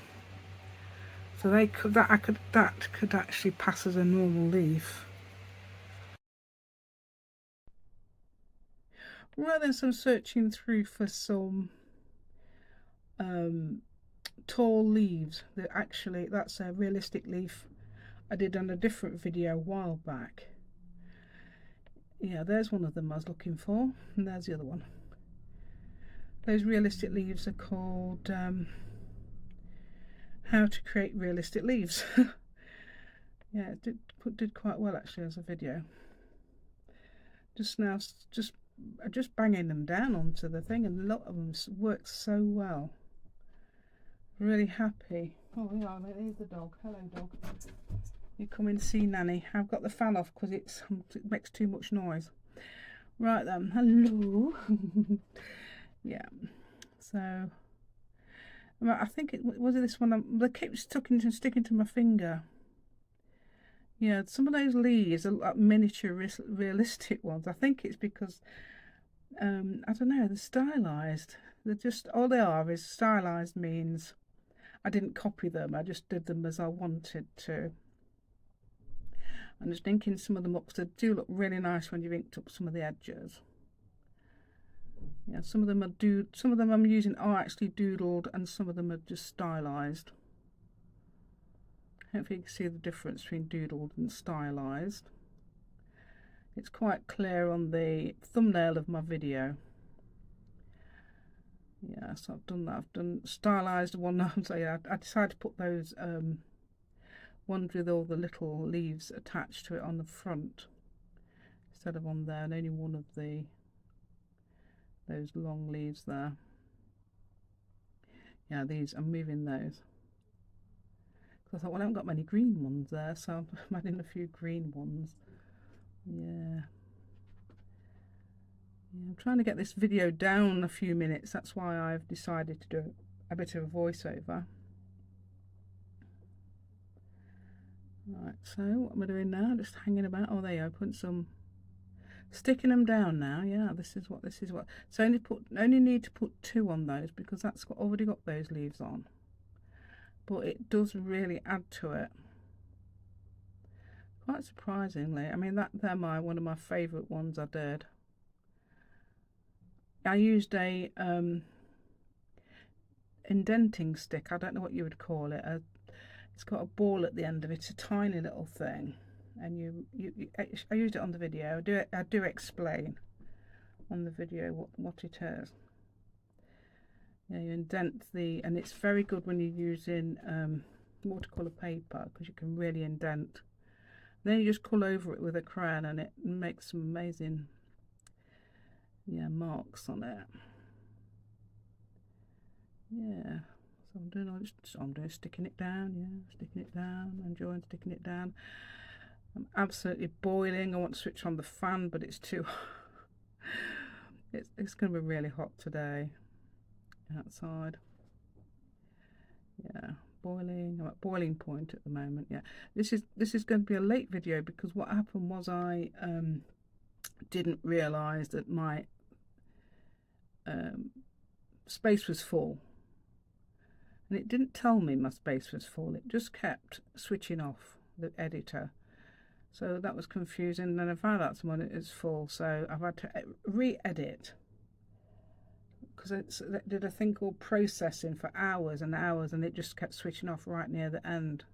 so they could, that could actually pass as a normal leaf. Right then, so I'm searching through for some tall leaves that actually, that's a realistic leaf I did on a different video a while back. Yeah, there's one of them I was looking for, and there's the other one. Those realistic leaves are called how to create realistic leaves. Yeah, it did quite well actually as a video. Just banging them down onto the thing, and a lot of them work so well. Really happy. Oh yeah, there's the dog. Hello dog. You come in to see Nanny. I've got the fan off because it makes too much noise. Right then, hello. Yeah, so I think it was this one. They keep sticking to my finger. Yeah, some of those leaves are like miniature realistic ones. I think it's because I don't know, they're stylized. They're just, all they are is stylized means I didn't copy them. I just did them as I wanted to. I'm just inking some of them up because they do look really nice when you've inked up some of the edges. Yeah, some of them I'm using are actually doodled, and some of them are just stylized. Hopefully you can see the difference between doodled and stylized. It's quite clear on the thumbnail of my video. Yeah, so I've done that. I've done stylized one. So yeah, I decided to put those ones with all the little leaves attached to it on the front instead of on there, and only one of those long leaves there. Yeah, these, I'm moving those. I thought, well, I haven't got many green ones there, so I'm adding a few green ones. Yeah. I'm trying to get this video down a few minutes. That's why I've decided to do a bit of a voiceover. Right, so what am I doing now? Just hanging about. Oh, there you go. Sticking them down now. Yeah, this is what. So only need to put 2 on those because that's already got those leaves on. But it does really add to it. Quite surprisingly. I mean, they're one of my favourite ones I did. I used a indenting stick. I don't know what you would call it. It's got a ball at the end of it, a tiny little thing, and I used it on the video. I do explain on the video what it is. Yeah, you indent and it's very good when you're using watercolour paper, because you can really indent. Then you just colour over it with a crayon and it makes some amazing, yeah, marks on it. Yeah, so I'm doing sticking it down, yeah, sticking it down, enjoying sticking it down. I'm absolutely boiling. I want to switch on the fan, but it's too it's going to be really hot today outside. Yeah, boiling. I'm at boiling point at the moment. Yeah, this is going to be a late video, because what happened was I didn't realise that my space was full, and it didn't tell me my space was full. It just kept switching off the editor, so that was confusing. Then I found out someone it's full, so I've had to re-edit, because it did a thing called processing for hours and hours, and it just kept switching off right near the end.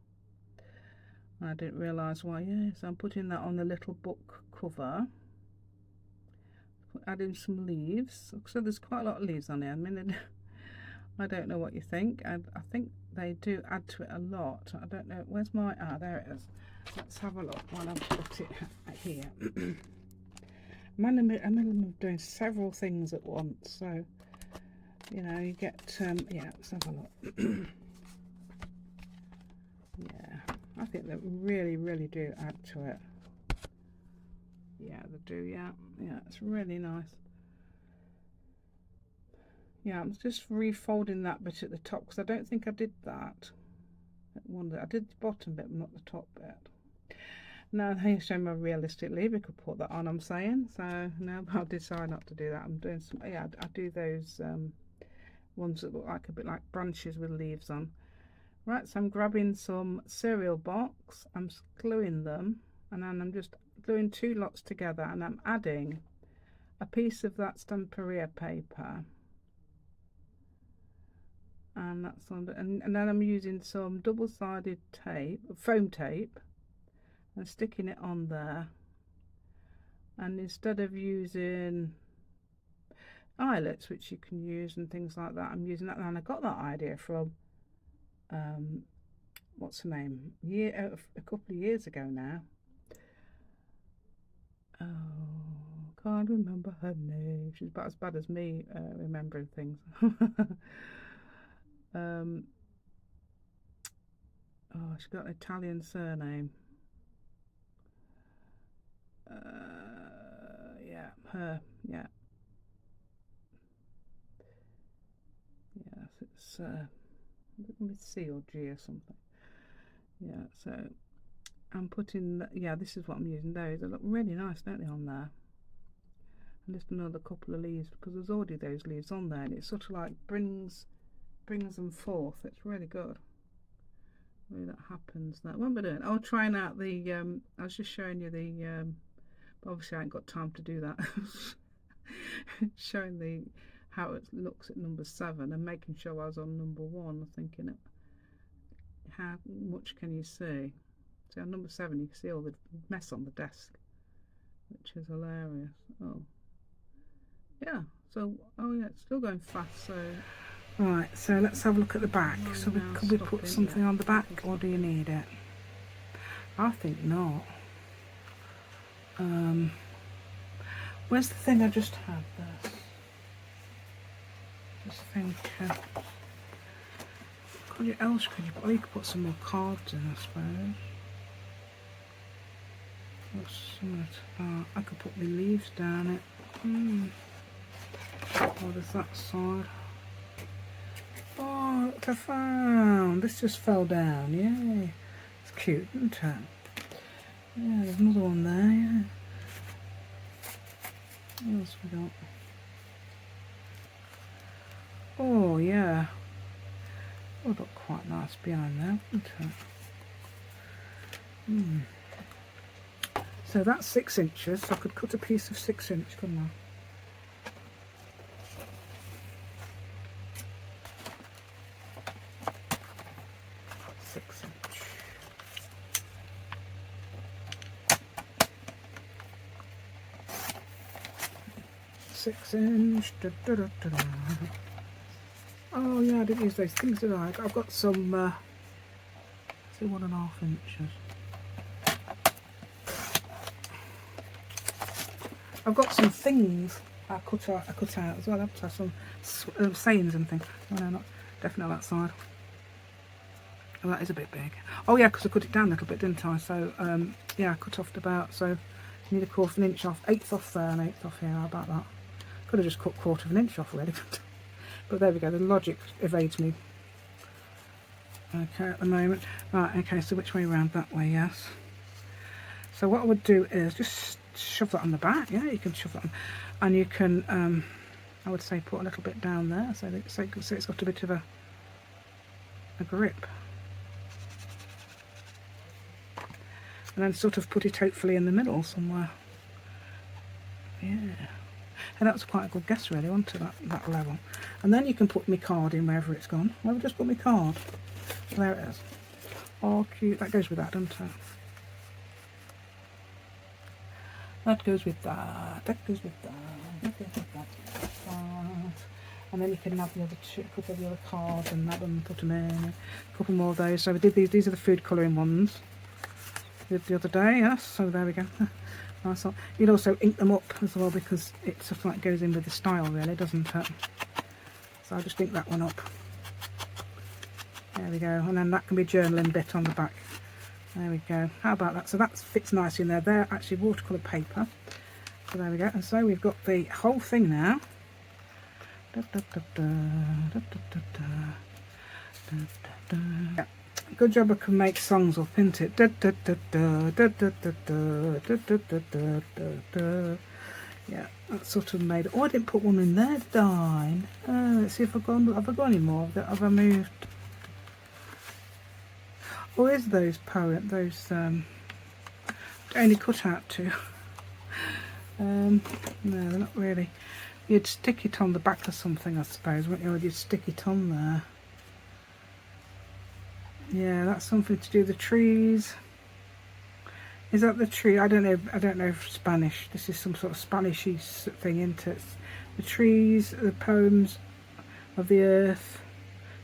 I didn't realise why. Yeah, so I'm putting that on the little book cover. Adding some leaves. So there's quite a lot of leaves on here. I mean, I don't know what you think. I think they do add to it a lot. I don't know. Where's my... there it is. Let's have a look while I've got it here. I'm in the middle of doing several things at once, so you know, you get yeah, let's have a look. Yeah, I think they really do add to it. Yeah, they do. Yeah, it's really nice. Yeah, I'm just refolding that bit at the top, because I don't think I did that. I did the bottom bit, but not the top bit. Now they show me realistically, we could put that on, I'm saying. So no, I'll decide not to do that. I'm doing some, yeah, I do those ones that look like a bit like branches with leaves on. Right, so I'm grabbing some cereal box, I'm gluing them, and then I'm just gluing two lots together, and I'm adding a piece of that Stamperia paper, and that's on, and then I'm using some double-sided tape, foam tape, and sticking it on there. And instead of using eyelets, which you can use and things like that, I'm using that. And I got that idea from what's her name, a couple of years ago now. Oh, can't remember her name. She's about as bad as me remembering things. Oh, she's got an Italian surname. Yeah, her. Yeah. Yes, it's with C or G or something. Yeah, so I'm putting, yeah, this is what I'm using. Those, they look really nice, don't they, on there? And just another couple of leaves, because there's already those leaves on there, and it sort of like brings them forth. It's really good the way that happens. That, what am I doing? Oh, trying out the I was just showing you the but obviously I ain't got time to do that. Showing the how it looks at number 7 and making sure I was on number 1. Thinking, how much can you see? See, on number 7 you can see all the mess on the desk, which is hilarious. Oh yeah, so oh yeah, it's still going fast. So right, so let's have a look at the back. So could we put something on the back, or do you need it? I think not. Where's the thing I just had there? Just think, you could put some more cards in, I suppose. What's similar to that? I could put the leaves down it. What is that side? Oh, look, I found. This just fell down. Yay. It's cute, isn't it? Yeah, there's another one there, yeah. What else we got? Oh, yeah. Oh, look quite nice behind there, wouldn't it? So that's 6 inches, so I could cut a piece of 6 inch, couldn't I? 6 inch. Oh yeah, I didn't use those things, did I? I've got some 1.5 inches. I've got some things I cut out as well. I've got some sayings and things. Oh no, not definitely that side. Oh, that is a bit big. Oh yeah, because I cut it down a little bit, didn't I? So yeah, I cut off about, so you need 1/4 inch off, 1/8 off there and 1/8 off here. How about that? Could have just cut 1/4 inch off really. But there we go, the logic evades me. Okay, at the moment. Right, okay, so which way around? That way, yes. So what I would do is just shove that on the back. Yeah, you can shove that on. And you can, I would say, put a little bit down there so it's got a bit of a grip. And then sort of put it hopefully in the middle somewhere. Yeah. And that was quite a good guess really, wasn't it, that level. And then you can put my card in wherever it's gone. Well, I've just put my card. There it is. Oh, cute. That goes with that, doesn't it? That goes with that. That goes with that. That goes with that. And then you can have the other two, a couple of the other cards and have them, put them in. A couple more of those. So we did these. These are the food colouring ones. Did the other day, yes. So there we go. Nice. You'd also ink them up as well because it sort of like goes in with the style, really, doesn't it? So I'll just ink that one up. There we go. And then that can be journaling bit on the back. There we go. How about that? So that fits nicely in there. They're actually watercolour paper. So there we go. And so we've got the whole thing now. Yeah. Good job I can make songs up, isn't it? Yeah, that's sort of made. Oh, I didn't put one in there, did I? Let's see if I've got any more. Have I moved? Oh, is those only cut out two? No, they're not really. You'd stick it on the back of something, I suppose, wouldn't you? Or you'd stick it on there. Yeah, that's something to do with the trees. Is that the tree? I don't know Spanish. This is some sort of Spanishy thing, isn't it? The trees, the poems of the earth.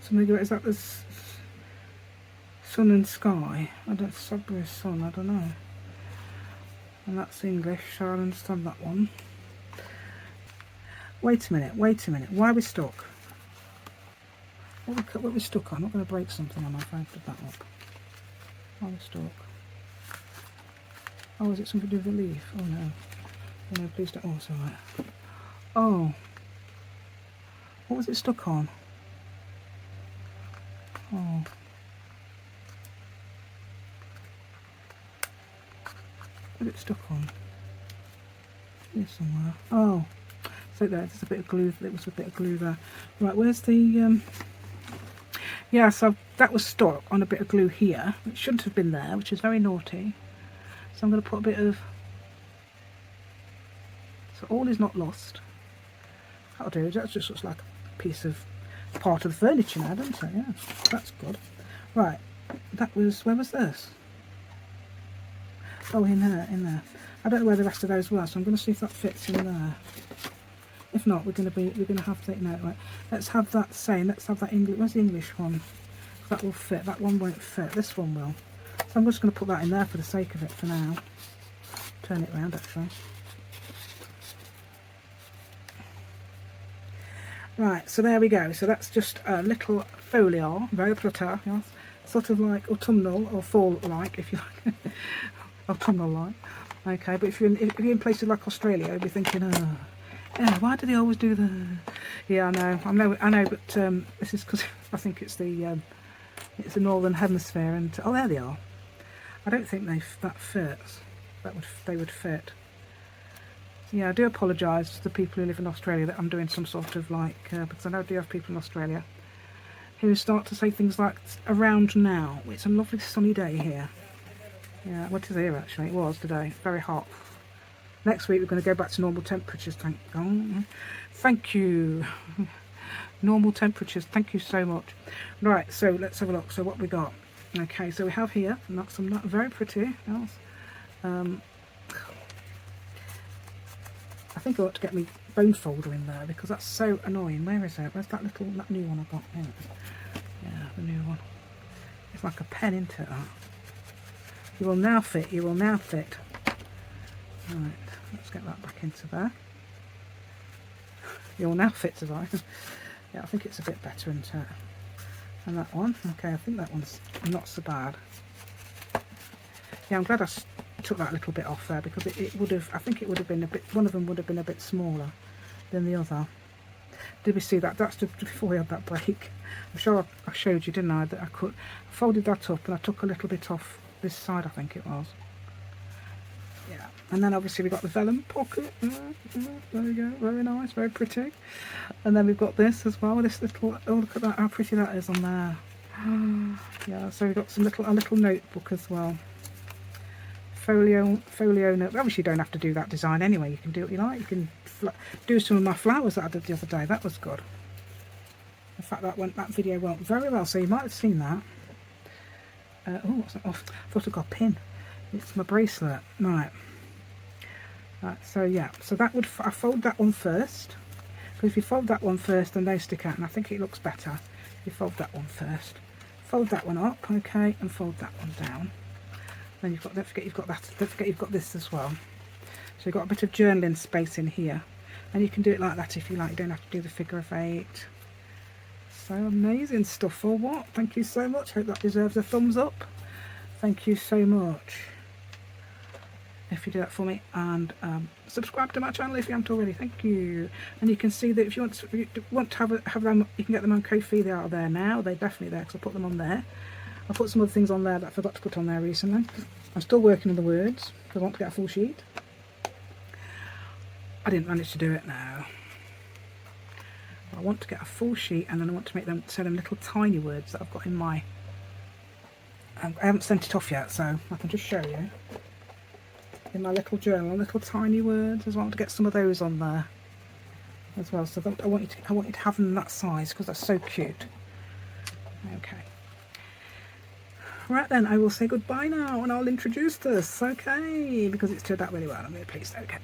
Something about, is that the sun and sky? I don't, Subway sun, I don't know. And that's English, so I understand that one. Wait a minute. Why are we stuck? What we stuck on? I'm not going to break something on my phone. Put that up. Why are we stuck? Oh, is it something to do with the leaf? Oh no. Oh no, please don't. Oh, it's alright. Oh. What was it stuck on? Oh. What was it stuck on? Here somewhere. Oh. So there's a bit of glue. There was a bit of glue there. Right, where's the yeah, so that was stuck on a bit of glue here. It shouldn't have been there, which is very naughty. So I'm going to put a bit of, so all is not lost. That'll do. That just looks like a piece of part of the furniture now, doesn't it? Yeah, that's good. Right, that was, where was this? Oh, in there. I don't know where the rest of those were, so I'm going to see if that fits in there. If not, we're going to have to, no, right. Let's have that same. Let's have that English. Where's the English one? That will fit. That one won't fit. This one will. So I'm just going to put that in there for the sake of it for now. Turn it around actually. Right. So there we go. So that's just a little folio, very pretty, yes. Sort of like autumnal or fall-like, if you like. Autumnal-like. Okay. But if you're in places like Australia, you'll be thinking, oh. Yeah, why do they always do the? Yeah, I know, but this is because I think it's the northern hemisphere, and oh, there they are. I don't think that fits. They would fit. Yeah, I do apologise to the people who live in Australia that I'm doing some sort of like because I know I do have people in Australia who start to say things like around now. It's a lovely sunny day here. Yeah, what is here actually? It was today. Very hot. Next week we're going to go back to normal temperatures, thank God. Thank you. Normal temperatures, thank you so much. Right, so let's have a look. So what we got? Okay, so we have here, and that's some very pretty. Yes. I think I ought to get me bone folder in there because that's so annoying. Where is it? Where's that new one I got? Here it is. Yeah, the new one. It's like a pen, isn't it, that? You will now fit, you will now fit. Right, let's get that back into there. You will now fit, as I. Yeah, I think it's a bit better, isn't it? And that one, okay, I think that one's not so bad. Yeah, I'm glad I took that little bit off there because it would have, I think it would have been a bit, one of them would have been a bit smaller than the other. Did we see that? That's just before we had that break. I'm sure I showed you, didn't I, that I folded that up and I took a little bit off this side, I think it was. Yeah, and then obviously we've got the vellum pocket. There we go, very nice, very pretty. And then we've got this as well, this little, oh look at that, how pretty that is on there. Yeah, so we've got a little notebook as well. Folio note. Obviously you don't have to do that design anyway, you can do what you like. You can do some of my flowers that I did the other day, that was good. In fact, that video went very well, so you might have seen that. Oh, what's that? Oh, I thought I got a pin. It's my bracelet. Right, so yeah, so that would, I fold that one first, because if you fold that one first then they stick out, and I think it looks better if you fold that one first. Fold that one up, okay, and fold that one down. Then you've got, don't forget you've got that, don't forget you've got this as well. So you've got a bit of journaling space in here, and you can do it like that if you like, you don't have to do the figure of 8. So amazing stuff for what? Thank you so much, hope that deserves a thumbs up. Thank you so much if you do that for me, and subscribe to my channel if you haven't already. Thank you. And you can see that if you want to have them, you can get them on Ko-fi. They are there now, they're definitely there because I put them on there. I put some other things on there that I forgot to put on there recently. I'm still working on the words because I want to get a full sheet. I didn't manage to do it now. I want to get a full sheet, and then I want to make them, sew them little tiny words that I've got in my, I haven't sent it off yet, so I can just show you. In my little journal, little tiny words as well. I want to get some of those on there as well. So I want you to have them that size because they're so cute. Okay. Right then, I will say goodbye now, and I'll introduce this, okay, because it's turned out really well. I'm really pleased. Okay.